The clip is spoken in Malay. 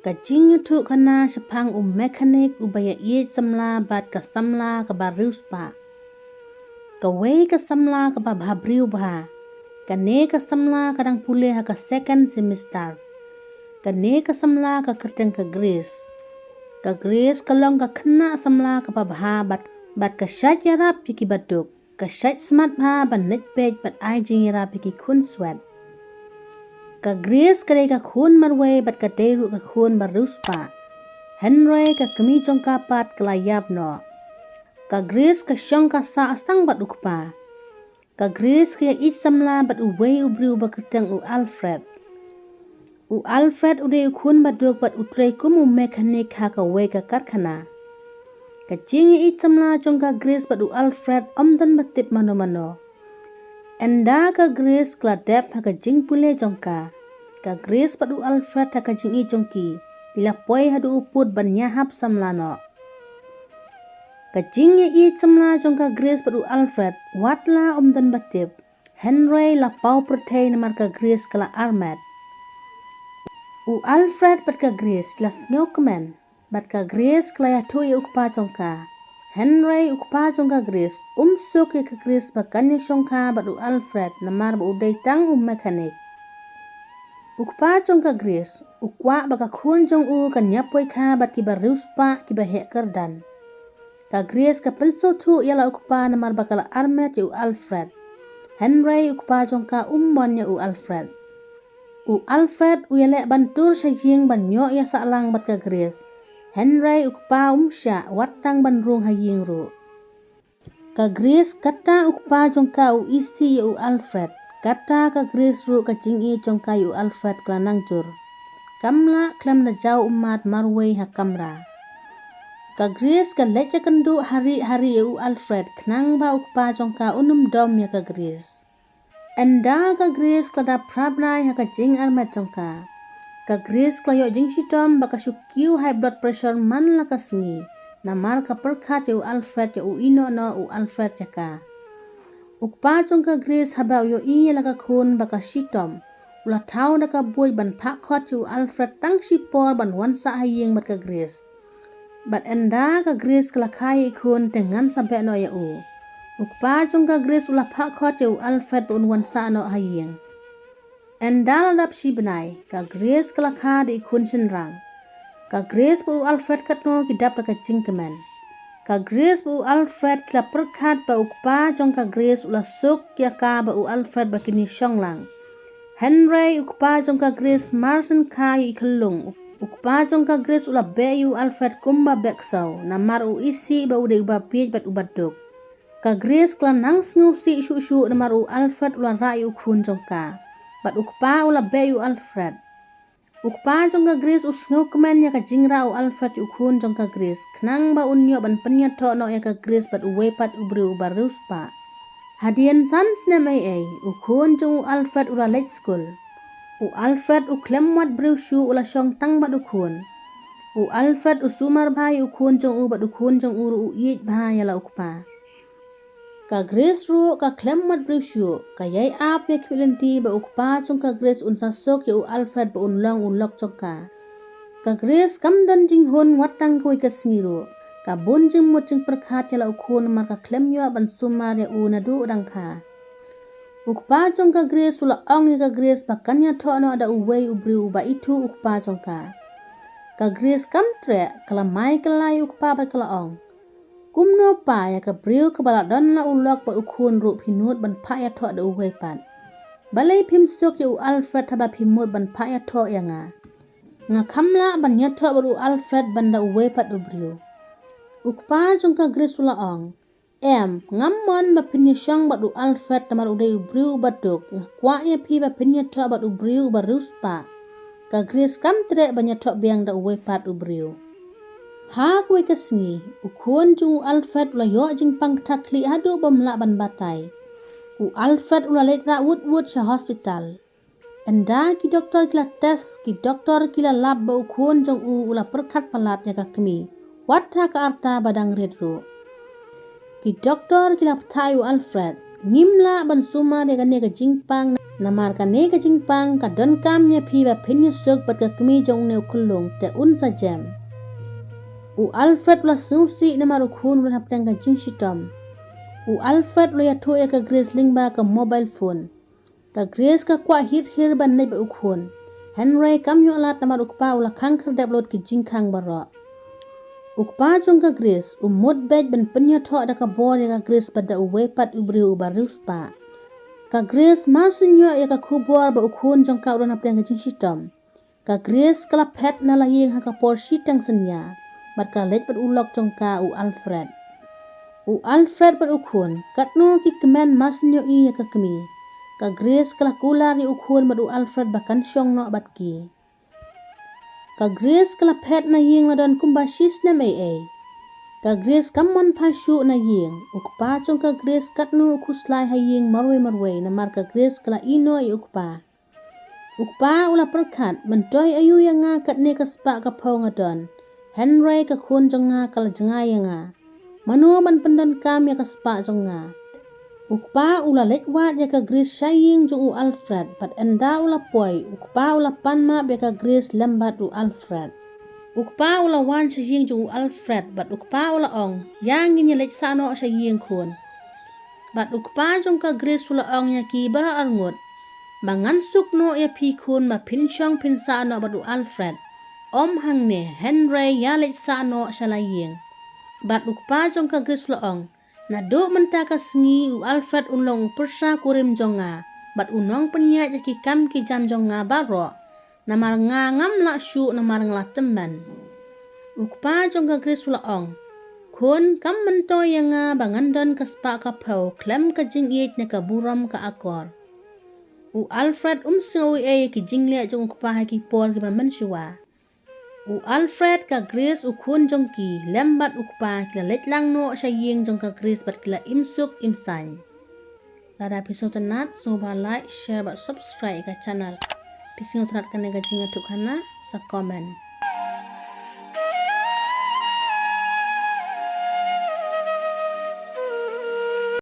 Kajing tu kana sepang mekanik ubaya Îeit samla bat ka samla ka ba Riewspah. Kawai ka samla ka ba bhabriu bha. Kane ka samla kadang pulih ka second semester. Kane ka samla ka kerteng ka Greece. Ka Greece kalong ka kena samla ka ba bha bat ka syat yarap piki baduk. Ka syat smart bha ban net page bat ai jing yarap piki kun sweat. Ka Greece kadai ka khun marway bat ka deru ka khun ba Riewspah. Henry ka kemi jong kapat kelayap no. Ka Greece ka syong ka sa asang bat ukpa. Ka Greece ka Îeit samla bat uway ubriu ba kerteng Alfred. Alfred uday khun baduk bat utray kum mekanik ha ka way ka karkhana. Ka jing Îeit samla jong ka Greece bat Alfred omdan batip mano-mano. Enda ka Greece kladep ha ka jing pule jongka. Ka Greece padu Alfred ha ka jing I jongki. Bila poi hadu uput ban nyahap samlano. Ka jing Îeit samla jongka Greece padu Alfred watla omdan batip. Henry la pau pertei namar ka Greece kala armet. Alfred bat ka Greece kala snyo kemen. Bat ka Greece kala yatu ya ukpa jongka. Henry ukpa jongka Greece suk ya ka Greece bakanya jongka batu Alfred namar ba udai tang mekanik. Ukpa jongka Greece ukwa baka khun jong kan nyapoi ka bat ki ba Riewspah ki ba heker dan. Ka Greece ka penso tu yala ukpa namar bakala armet ya Alfred. Henry ukpa jongka bon ya Alfred. Alfred yale bantur saying ban nyo ya salang bat ka Greece. Henry ukpa sya watang bandrung haying ru. Ka Greece kata ukpa jongka isi ya Alfred. Kata ka Greece ru ka jingi jongka ya Alfred klanang jur. Kamla klam na jau umat marway ha kamra. Ka Greece ka leja kendu hari-hari ya Alfred knang ba ukpa jongka dom ya ka Greece. Enda ka Greece klada prabnai ha ka jing armet jongka. Ka Greece klayo jing sitom baka syukiu high blood pressure man la ka sengi. Namar ka perkat ya Alfred ya ino no Alfred ya ka. Ukpa jong ka Greece habau yo iya la ka khun baka sitom. Ula tau da ka boy ban pakot ya Alfred tang sipor ban wansa haying bat ka Greece. Bat enda ka Greece kala kai khun dengan sampai no ya Ukpa jong ka Greece ula pakot ya Alfred ban wansa no haying. Enda ladap si benai, ka Greece kelakha di ikun senrang. Ka Greece bu Alfred katno kidap da ka jingkemen. Ka Greece bu Alfred kila perkat ba ukpa jong ka Greece ula suk ya ka ba Alfred bakini syonglang. Henry ukpa jong ka Greece marsen ka ikelung. Ukpa jong ka Greece ula be Alfred kumba beksau. Namar isi ba udah uba pij bat ubaduk. Ka Greece kila nang sengusi isu-isu namar Alfred ula rayu kun jong ka. Bat ukpa ula be Alfred. Ukpa jong ka Greece usngo kemen ya ka jingra Alfred ukun jong ka Greece. Knang ba unyo ban penyat to no ya ka Greece bat uwepat ubri ubar Riewspah. Hadian sans namai ukun jong Alfred ula late school. Alfred uklemwat briushu ula syong tang bat ukun. Alfred usumar bhai ukun jong bat ukun jong uru Îeit bhai ya la ukpa. Ka Greece ru ka klemmat briushu ka yai ap ya kwilanti ba ukpa jong ka Greece unsa sok ya Alfred ba unlong unlok jongka. Ka Greece kamdan jing hun watang koi ka singiru. Ka bun jing mut jing perkat ya la ukun mar ka klemyo ban sumar ya nadu dangka. Ukpa jong ka Greece ula ong ya ka Greece ba kanya to no ada uway ubriu ba itu ukpa jongka. Ka Greece kamtre kala mai kalai ukpa ba kala ong. Kumno pa ya ka briu ka bala don la ulok ba ukun ru pinut ban pa ya to da uwe pan. Balai pim sok ya Alfred haba pimut ban pa ya to ya nga. Nga kamla ban ya to baru Alfred ban da uwe pat ubriu. Ukpa jong ka Greece ula ong. Ngammon ba pinya syang baru Alfred namar udai ubriu baduk. Nga kwa ya pi ba pinya to bat ubriu ba Riewspah. Ka Greece kam trek ban ya to biang da uwe pat ubriu. Ha kwe kesengi, ukun jung Alfred ula yo jing pang takli hadu bamla ban batai. Alfred ula letra wood sa hospital. Enda ki doktor kila tes, ki doktor kila lab ba ukun jung ula perkat palat ya kakmi. Wata ka arta badang redru. Ki doktor kila patayu Alfred, ngimla ban suma de ka jing pang Namar ka ne ka jingpang ka don kam nya phi ba phin sok bat ka kmi jong ne khulung te un sa jam. U Alfred la susi namar khun ran haptang ka jing shitom. U Alfred lo ya thu e ka Grace lingba ka mobile phone. Ka Grace ka kwa hit hir ban nei ba ukhun. Henry kam yo lat namar ukpa ula khang khar download ki jing khang baro. Ukpa jong ka Grace mud bed ban penya tho da ka bor ya ka Grace pada uwe pat ubri uba Riewspah. Ka Grace marsunyo ya ka khubor ba ukhun jong ka uran apeng ka jing shitom. Ka Grace kala pet na la yeng ha ka por shitang senya. Bat ka let pat ulok jong ka u Alfred. U Alfred pat ukhun katno ki kemen marsunyo i ya ka kemi. Ka Grace kala kular i ukhun bat u Alfred bakan syong no bat ki. Ka Grace kala pet na yeng la don kumba shis na may ay. Ka Grace kamon pa syu na yeng. Ukpa jong ka Grace katno ukuslay ha yeng marwe na mar ka Grace kala ino i ukpa. Ukpa ula perkat mentoy ayu ya nga katne ka spa ka pau nga don. Henry ka khun jong nga kala jengay ya nga. Manu ban pendan kam ya ka spa jong nga. Ukpa ula lekwat ya ka Grace syaying jong u Alfred. Pat enda ula poy. Ukpa ula panma ya ka Grace lembat u Alfred. Ukpa ula wan syaying jong u Alfred. Bat ukpa ula ong. Yang ingin lek sano syaying khun. Bat ukpa jong ka Grace ula ong ya ki bara arngut. Bangan suk no ya pi khun ma pinsyong pinsano bat u Alfred. Om hang ne Henry ya lek sano syaying. Bat ukpa jong ka Grace ula ong. Na do menta ka sengi u Alfred unlong persa kurim jonga. Bat unong penyat ya ki kam ki jam jonga baro. Namar nga ngam la syu namar ngla teman. Ukpa jong ka Grace ula ong. Kun kam mento ya nga bangandon ka spa ka pau klem ka jing iit na ka buram ka akor. U Alfred umsing e ki jingle jong ukpa ha ki por ki ba mensyua. U Alfred ka Grace ukun jong ki lembat ukpa kila letlang no syaying jong ka Grace bat kila imsuk imsan. Lada episode tenat so ba like share bat subscribe ka channel. Pising tenat kan ga jinga tukhana sa comment.